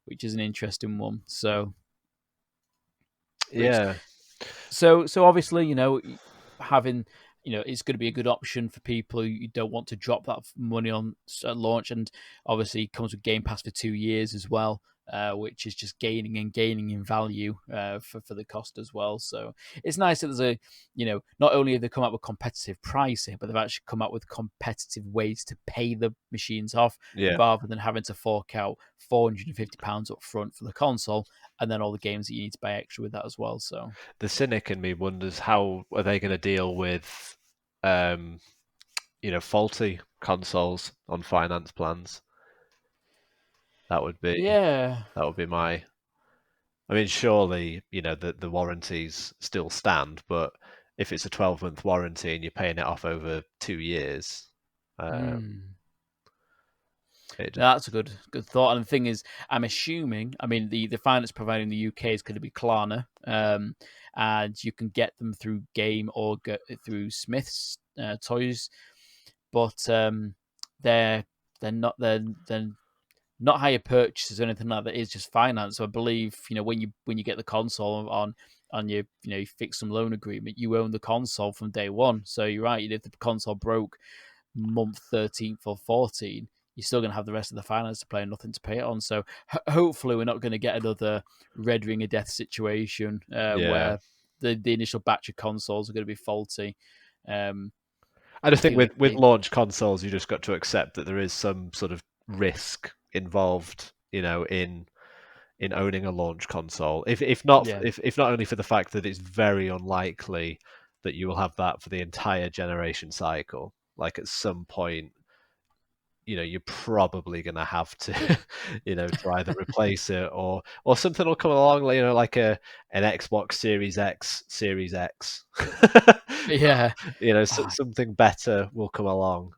which is an interesting one. So Yeah. obviously, having it's going to be a good option for people who don't want to drop that money on at launch, and obviously it comes with Game Pass for 2 years as well, which is just gaining in value for the cost as well. So it's nice that there's not only have they come up with competitive pricing, but they've actually come up with competitive ways to pay the machines off, Yeah. rather than having to fork out £450 up front for the console and then all the games that you need to buy extra with that as well. So The cynic in me wonders how are they going to deal with, faulty consoles on finance plans. That would be yeah. my. I mean, surely the warranties still stand, but if it's a 12-month warranty and you're paying it off over 2 years, it just That's a good thought. And the thing is, I'm assuming, I mean, the finance provider in the UK is going to be Klarna, and you can get them through Game or through Smith's Toys, but they're they're not hire purchases or anything like that. It's just finance. So I believe when you get the console on your you fix some loan agreement, you own the console from day one. So you're right. If the console broke month 13th or 14, you're still going to have the rest of the finance to play and nothing to pay it on. So hopefully we're not going to get another Red Ring of Death situation yeah. where the initial batch of consoles are going to be faulty. I just I think think with launch consoles, you just got to accept that there is some sort of risk involved, in owning a launch console. If not yeah. if not only for the fact that it's very unlikely that you will have that for the entire generation cycle. Like at some point, you're probably going to have to, to either replace it or something will come along, like an Xbox Series X, Series X. Yeah. Something better will come along.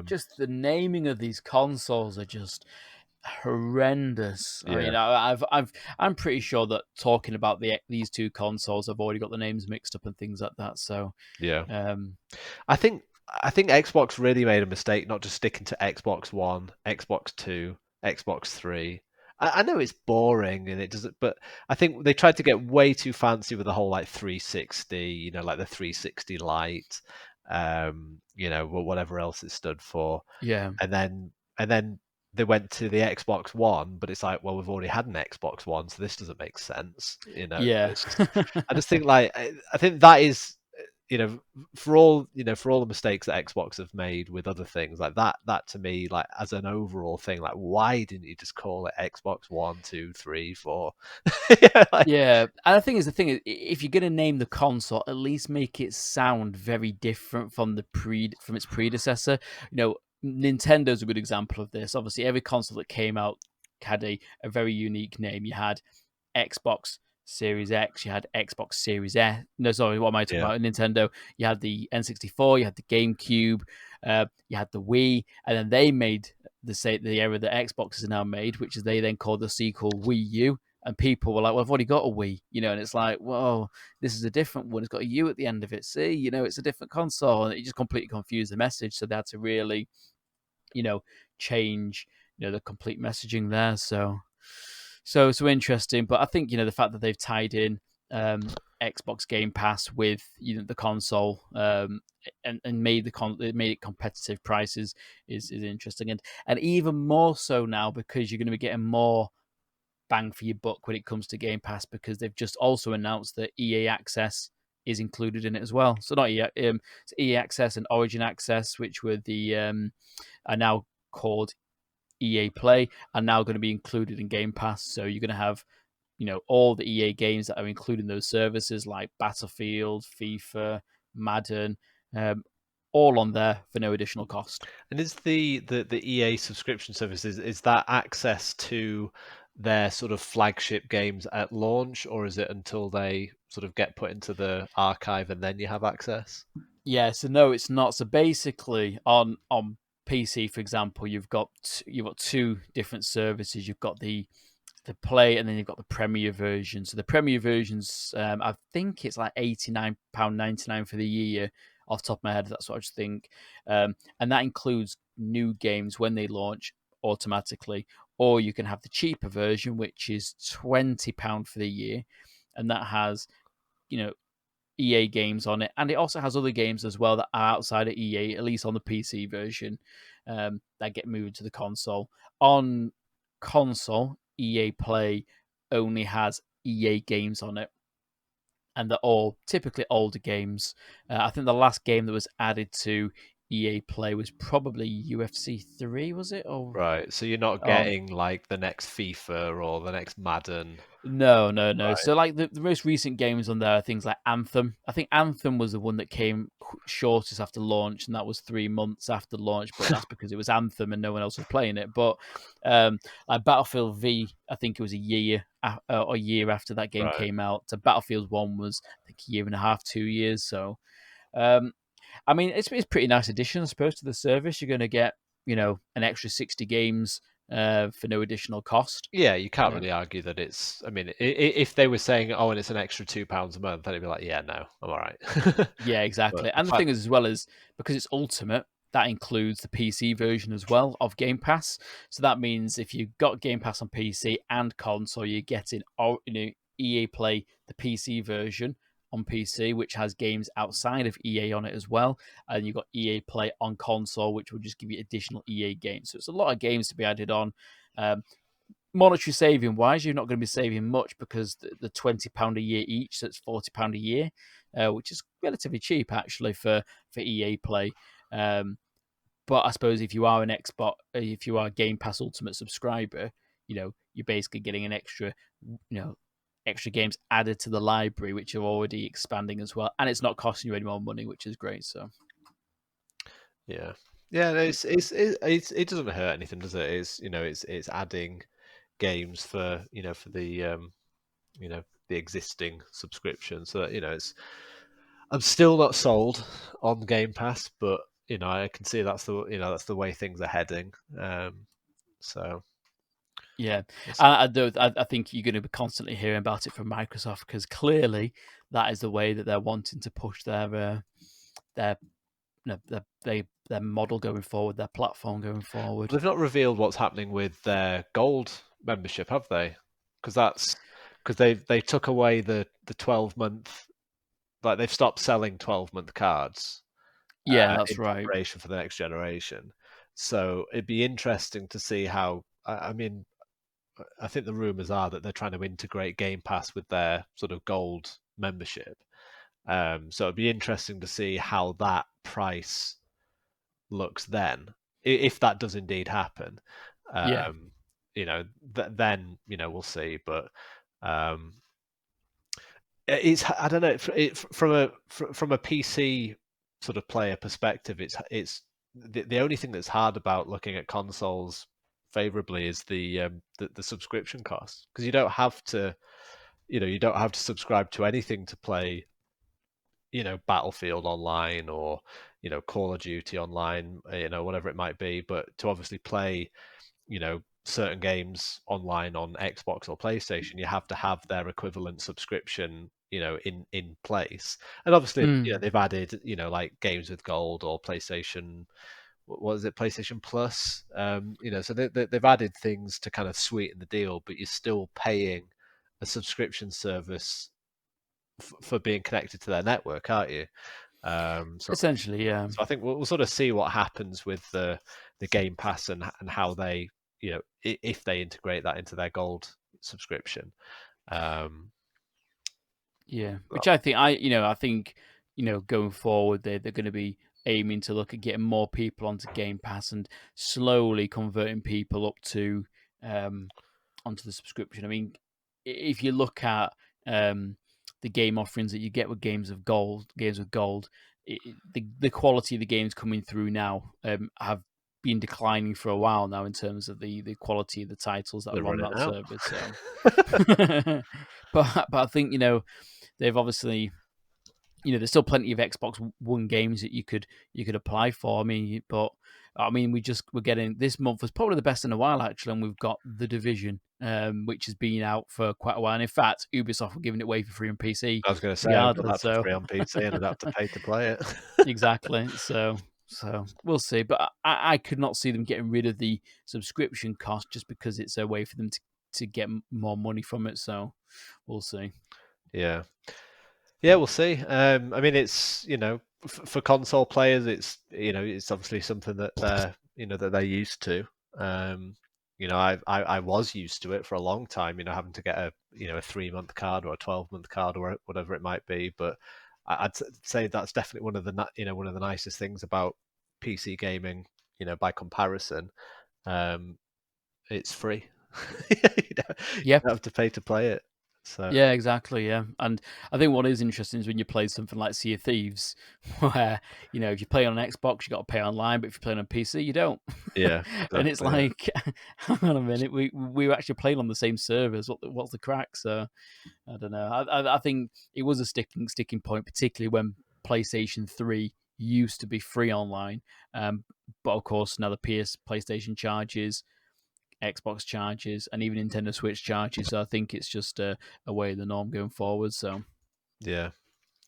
Just the naming of these consoles are just horrendous. I Yeah, mean, I'm pretty sure that talking about these two consoles, I've already got the names mixed up and things like that. So, yeah. um, I think Xbox really made a mistake not just sticking to Xbox One, Xbox Two, Xbox Three. I know it's boring and it doesn't, but I think they tried to get way too fancy with the whole like 360, like the 360 Lite, whatever else it stood for, yeah, and then they went to the Xbox One, but it's like, well, we've already had an Xbox One, so this doesn't make sense, So yeah, it's just, I just think like I think that is for all for all the mistakes that Xbox have made with other things like that to me, like as an overall thing, like why didn't you just call it Xbox 1, 2, 3, 4? Yeah, like, yeah. And the thing is, if you're gonna name the console, at least make it sound very different from from its predecessor. Nintendo's a good example of this. Obviously, every console that came out had a very unique name. You had Xbox Series X, you had Xbox Series S. No, sorry, what am I talking yeah, about? Nintendo. You had the N64, you had the GameCube, you had the Wii, and then they made the era that Xbox has now made, which is they then called the sequel Wii U. And people were like, "Well, I've already got a Wii," and it's like, "Whoa, this is a different one. It's got a U at the end of it. See, it's a different console," and it just completely confused the message. So they had to really, change, the complete messaging there. So interesting. But I think the fact that they've tied in Xbox Game Pass with the console, and made it competitive prices is interesting, and even more so now because you're going to be getting more bang for your buck when it comes to Game Pass, because they've just also announced that EA Access is included in it as well. So not it's EA Access and Origin Access, which were are now called EA Play, are now going to be included in Game Pass. So you're going to have all the EA games that are included in those services like Battlefield, FIFA, Madden, um, all on there for no additional cost. And is the EA subscription services, is that access to their sort of flagship games at launch, or is it until they sort of get put into the archive and then you have access? Yeah, so no, it's not. So basically, on PC, for example, you've got two different services. You've got the Play, and then you've got the Premier version. So the Premier versions, I think it's like £89.99 for the year. Off the top of my head, that's what I just think, and that includes new games when they launch automatically. Or you can have the cheaper version, which is £20 for the year, and that has you know EA games on it, and it also has other games as well that are outside of EA, at least on the PC version, that get moved to the console. On console, EA Play only has EA games on it, and they're all typically older games. I think the last game that was added to EA Play was probably UFC 3, was it? Right. So you're not Or getting like the next FIFA or the next Madden. No, no, no. Right. So like the most recent games on there are things like Anthem. I think Anthem was the one that came shortest after launch, and that was 3 months after launch. But that's because it was Anthem and no one else was playing it. But like Battlefield V, I think it was a year after that game Right. came out. So Battlefield One was I think a year and a half, 2 years. So um, I mean, it's a pretty nice addition, I suppose, to the service. You're going to get an extra 60 games for no additional cost. Yeah, you can't Uh, really argue that it's. I mean, if they were saying, "Oh, and it's an extra £2 a month," then it'd be like, "Yeah, no, I'm all right." Yeah, But exactly. the And the fact, thing is, as well as because it's Ultimate, that includes the PC version as well of Game Pass. So that means if you've got Game Pass on PC and console, you're getting EA Play, the PC version on PC, which has games outside of EA on it as well. And you've got EA Play on console, which will just give you additional EA games. So it's a lot of games to be added on. Um, Monetary saving wise, you're not going to be saving much because the £20 a year each, so it's £40 a year, which is relatively cheap actually for EA Play. Um, but I suppose if you are if you are a Game Pass Ultimate subscriber, you're basically getting an extra games added to the library, which are already expanding as well, and it's not costing you any more money, which is great. So yeah, yeah, no, it doesn't hurt anything, does it? It's adding games for for you know the existing subscription. So that, it's I'm still not sold on Game Pass, but I can see that's the way things are heading. So yeah, we'll see. I think you're going to be constantly hearing about it from Microsoft because clearly that is the way that they're wanting to push their their model going forward, their platform going forward. They've not revealed what's happening with their gold membership, have they? Because they took away the 12-month, like they've stopped selling 12-month cards Yeah, that's in right. preparation for the next generation. So it'd be interesting to see how. I mean, I think the rumors are that they're trying to integrate Game Pass with their sort of gold membership. So it'd be interesting to see how that price looks then, if that does indeed happen. Yeah, Um, then we'll see. But um, it's I don't know from a PC sort of player perspective, it's the only thing that's hard about looking at consoles favorably is the subscription cost, because you don't have to subscribe to anything to play Battlefield online, or Call of Duty online, whatever it might be, but to obviously play certain games online on Xbox or PlayStation, you have to have their equivalent subscription, in place. And obviously, mm. they've added, like games with gold or what was it, PlayStation Plus? So they've added things to kind of sweeten the deal, but you're still paying a subscription service for being connected to their network, aren't you? Um, so Essentially, yeah. so I think we'll sort of see what happens with the Game Pass, and how they, if they integrate that into their gold subscription. Um, Yeah, which I think going forward they're going to be aiming to look at getting more people onto Game Pass and slowly converting people up to onto the subscription. I mean, if you look at the game offerings that you get with games of gold, the quality of the games coming through now have been declining for a while now in terms of the quality of the titles that They're are on running that out. service. So, but I think they've obviously there's still plenty of Xbox One games that you could apply for. We're getting this month was probably the best in a while actually, and we've got The Division, which has been out for quite a while. And in fact, Ubisoft were giving it away for free on PC, I was going to say I've got regardless. that for So free on PC, and I'd have to pay to play it. exactly. So we'll see, but I could not see them getting rid of the subscription cost just because it's a way for them to get more money from it. So we'll see. Yeah. Yeah, we'll see. I mean, it's for console players, it's obviously something that they're used to. I was used to it for a long time. Having to get a 3-month card or a 12-month card or whatever it might be. But I'd say that's definitely one of the nicest things about PC gaming. By comparison, it's free. You Yeah. don't have to pay to play it. So Yeah, exactly. Yeah, and I think what is interesting is when you play something like Sea of Thieves, where if you play on an Xbox, you got to pay online, but if you're playing on PC, you don't. yeah, And it's exactly. Yeah. like, hang on a minute, we were actually playing on the same servers. What's the crack? So I don't know. I think it was a sticking point, particularly when PlayStation 3 used to be free online, but of course now the PlayStation charges. Xbox charges and even Nintendo Switch charges. So I think it's just a way of the norm going forward. So Yeah.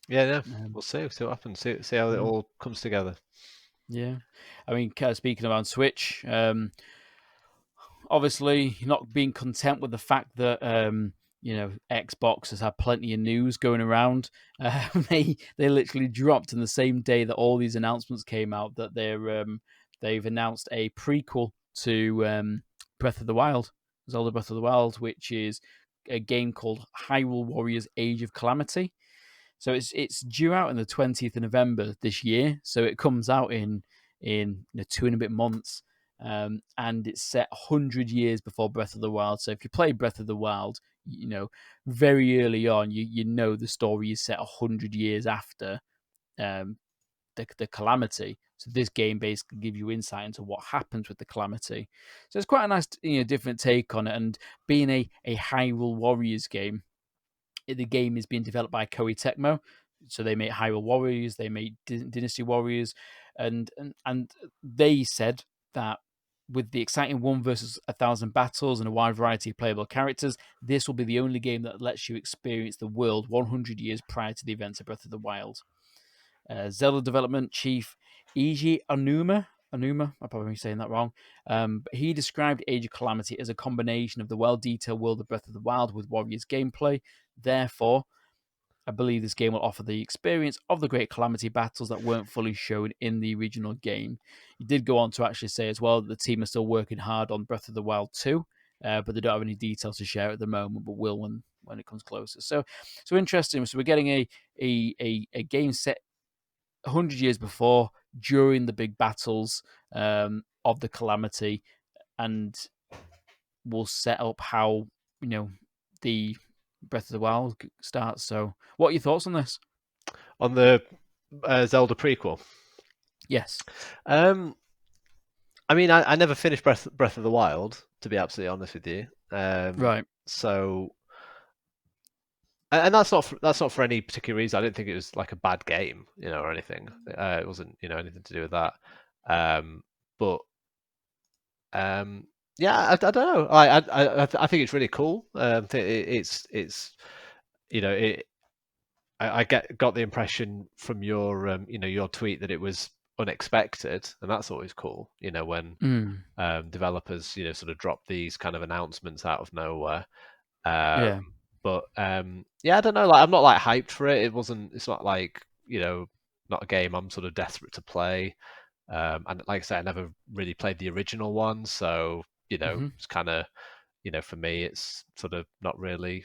Yeah, yeah. um, We'll see what happens. See how it yeah, all comes together. yeah. I mean, speaking about Switch, obviously not being content with the fact that Xbox has had plenty of news going around. They literally dropped in the same day that all these announcements came out that they've announced a prequel to Breath of the Wild, Zelda Breath of the Wild, which is a game called Hyrule Warriors: Age of Calamity. So it's due out on the 20th of November this year. So it comes out in 2 and a bit months. And it's set 100 years before Breath of the Wild. So if you play Breath of the Wild, very early on, you know the story is set 100 years after um, the calamity. So this game basically gives you insight into what happens with the calamity. So it's quite a nice, different take on it. And being a Hyrule Warriors game, the game is being developed by Koei Tecmo. So they make Hyrule Warriors, they make Dynasty Warriors, and they said that with the exciting 1 versus 1,000 battles and a wide variety of playable characters, this will be the only game that lets you experience the world 100 years prior to the events of Breath of the Wild. Zelda development chief Eiji Anuma, I'm probably saying that wrong. But he described Age of Calamity as a combination of the well-detailed world of Breath of the Wild with Warriors gameplay. Therefore, I believe this game will offer the experience of the Great Calamity battles that weren't fully shown in the original game. He did go on to actually say as well that the team are still working hard on Breath of the Wild 2, but they don't have any details to share at the moment, but will when it comes closer. So interesting. So we're getting a game set 100 years before, during the big battles of the Calamity, and will set up how the Breath of the Wild starts. So, what are your thoughts on this? On the Zelda prequel. Yes. Um, I mean, I never finished Breath of the Wild, to be absolutely honest with you. Right. So, and that's not for any particular reason. I didn't think it was like a bad game, or anything. It wasn't, anything to do with that. But yeah, I don't know. I think it's really cool. It's it. I got the impression from your tweet that it was unexpected, and that's always cool. When Mm. developers sort of drop these kind of announcements out of nowhere. Um, Yeah. but yeah, I don't know. Like, I'm not like hyped for it. It's not like not a game I'm sort of desperate to play. And like I say, I never really played the original one, so Hmm. it's kind of for me, it's sort of not really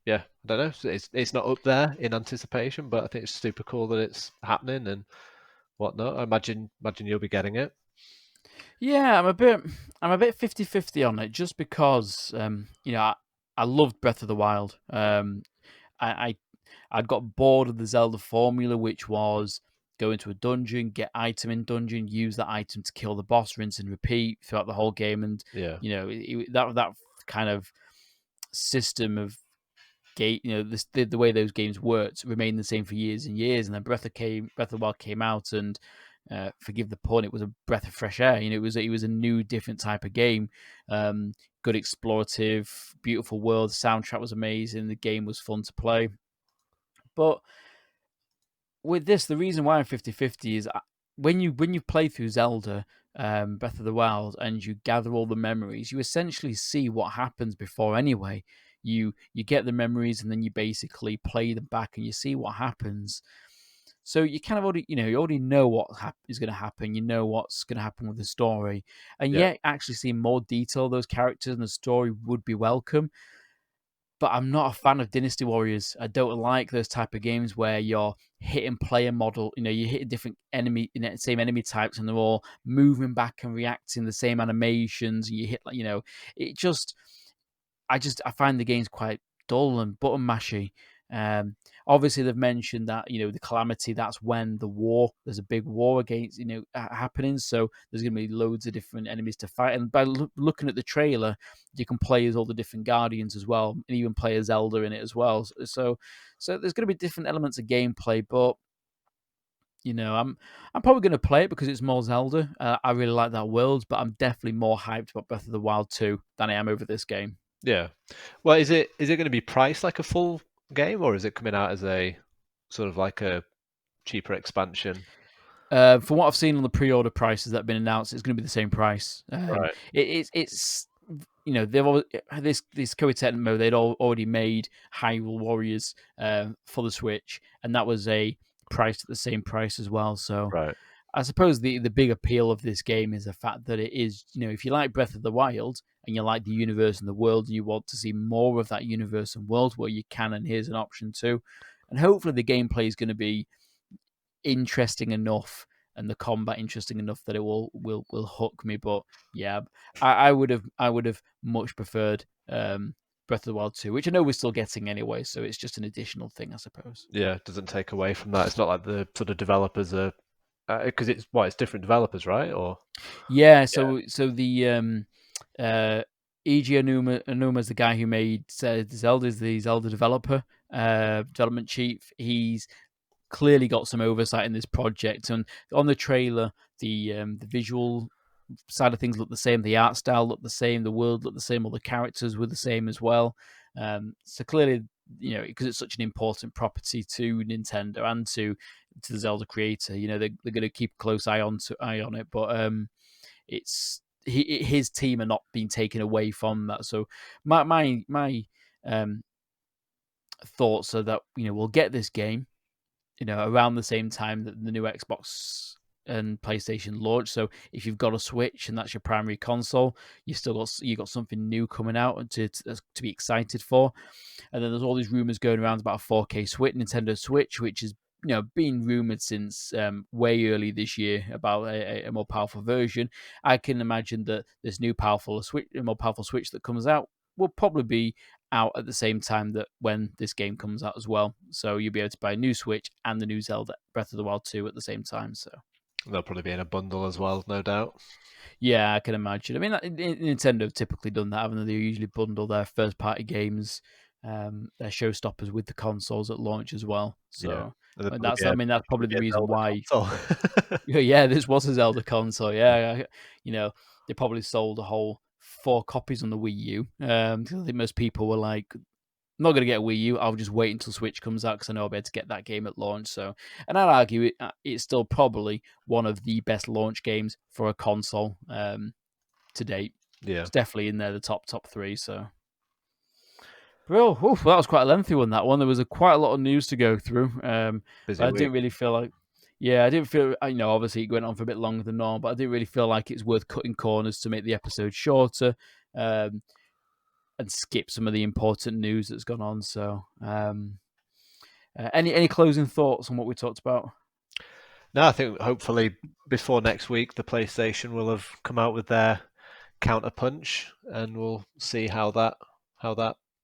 yeah, I don't know. It's not up there in anticipation, but I think it's super cool that it's happening and whatnot. I imagine you'll be getting it. Yeah, I'm a bit 50-50 on it, just because I loved Breath of the Wild. I I'd got bored of the Zelda formula, which was go into a dungeon, get item in dungeon, use that item to kill the boss, rinse and repeat throughout the whole game, and Yeah, that kind of system of game, the way those games worked remained the same for years and years. And then Breath of the Wild came out, and forgive the pun, it was a breath of fresh air. It was a new, different type of game. Good explorative, beautiful world. The soundtrack was amazing. The game was fun to play. But with this, the reason why I'm 50-50 is when you play through Zelda Breath of the Wild and you gather all the memories, you essentially see what happens before anyway. You get the memories and then you basically play them back and you see what happens. So you kind of already know what is going to happen. You know what's going to happen with the story, and yeah, yet actually seeing more detail of those characters and the story would be welcome. But I'm not a fan of Dynasty Warriors. I don't like those type of games where you're hitting player model. You hit different same enemy types, and they're all moving back and reacting the same animations. And you hit it just I find the games quite dull and button mashy. Obviously, they've mentioned that the calamity. That's when there's a big war against happening. So there's going to be loads of different enemies to fight. And by looking at the trailer, you can play as all the different guardians as well, and even play as Zelda in it as well. So there's going to be different elements of gameplay, but. I'm probably going to play it because it's more Zelda. I really like that world, but I'm definitely more hyped about Breath of the Wild 2 than I am over this game. yeah. Well, is it going to be priced like a full game, or is it coming out as a sort of like a cheaper expansion? From what I've seen on the pre-order prices that have been announced, it's going to be the same price. Right, It's they've always, this Koei mode they'd already made Hyrule Warriors for the Switch, and that was a priced at the same price as well. So right. I suppose the big appeal of this game is the fact that it is, if you like Breath of the Wild and you like the universe and the world, and you want to see more of that universe and world where you can, and here's an option too. And hopefully the gameplay is going to be interesting enough and the combat interesting enough that it will hook me. But yeah, I would have much preferred Breath of the Wild 2, which I know we're still getting anyway, so it's just an additional thing, I suppose. Yeah, it doesn't take away from that. It's not like the sort of developers are because it's different developers, right? Or Yeah, yeah, so the Eiji Anuma's the guy who made Zelda, is the Zelda developer, development chief. He's clearly got some oversight in this project, and on the trailer, the visual side of things looked the same, the art style looked the same, the world looked the same, all the characters were the same as well. So clearly, because it's such an important property to Nintendo and to the Zelda creator, they're going to keep a close eye on it. But his team are not being taken away from that. So my thoughts are that we'll get this game around the same time that the new Xbox and PlayStation launch. So if you've got a Switch and that's your primary console, you got something new coming out to be excited for. And then there's all these rumors going around about a 4K Switch, Nintendo Switch, which is been rumored since way early this year about a more powerful version. I can imagine that this new more powerful Switch that comes out will probably be out at the same time that when this game comes out as well. So you'll be able to buy a new Switch and the new Zelda Breath of the Wild 2 at the same time. So they'll probably be in a bundle as well, no doubt. yeah, I can imagine. I mean, Nintendo have typically done that, haven't they? They usually bundle their first-party games, their showstoppers with the consoles at launch as well. Yeah, So and there'll that's, I there'll mean, that's probably be the a reason Zelda why. console. Yeah, this was a Zelda console. Yeah, they probably sold a whole 4 copies on the Wii U. Because I think most people were like, I'm not going to get a Wii U. I'll just wait until Switch comes out because I know I'll be able to get that game at launch. So, and I'd argue it's still probably one of the best launch games for a console to date. Yeah, It's definitely in there, the top three. So, bro, that was quite a lengthy one. That one. There was quite a lot of news to go through. busy But I week. didn't really feel like. Yeah, I didn't feel. Obviously it went on for a bit longer than normal, but I didn't really feel like it's worth cutting corners to make the episode shorter. Um, skip some of the important news that's gone on. So, any closing thoughts on what we talked about? No, I think hopefully before next week the PlayStation will have come out with their counterpunch, and we'll see how that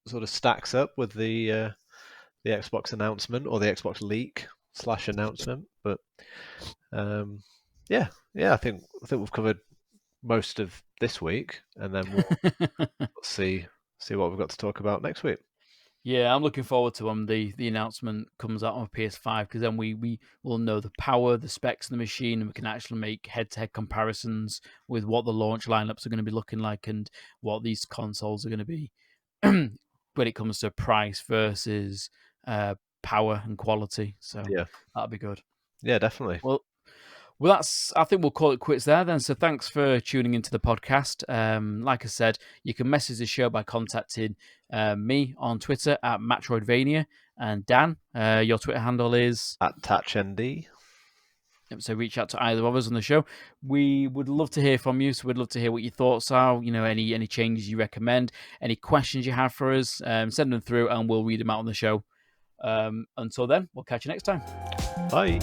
sort of stacks up with the Xbox announcement or the Xbox leak / announcement. But yeah, I think we've covered most of this week, and then we'll see what we've got to talk about next week. Yeah, I'm looking forward to when the announcement comes out on PS5, because then we will know the power, the specs of the machine, and we can actually make head-to-head comparisons with what the launch lineups are going to be looking like and what these consoles are going to be when it comes to price versus power and quality. So Yeah, that'll be good. yeah, definitely. Well, I think we'll call it quits there then. So thanks for tuning into the podcast. Like I said, you can message the show by contacting me on Twitter at Metroidvania. And Dan, your Twitter handle is at TatchND. So reach out to either of us on the show. We would love to hear from you. So we'd love to hear what your thoughts are. Any changes you recommend, any questions you have for us, send them through and we'll read them out on the show. Until then, we'll catch you next time. Bye.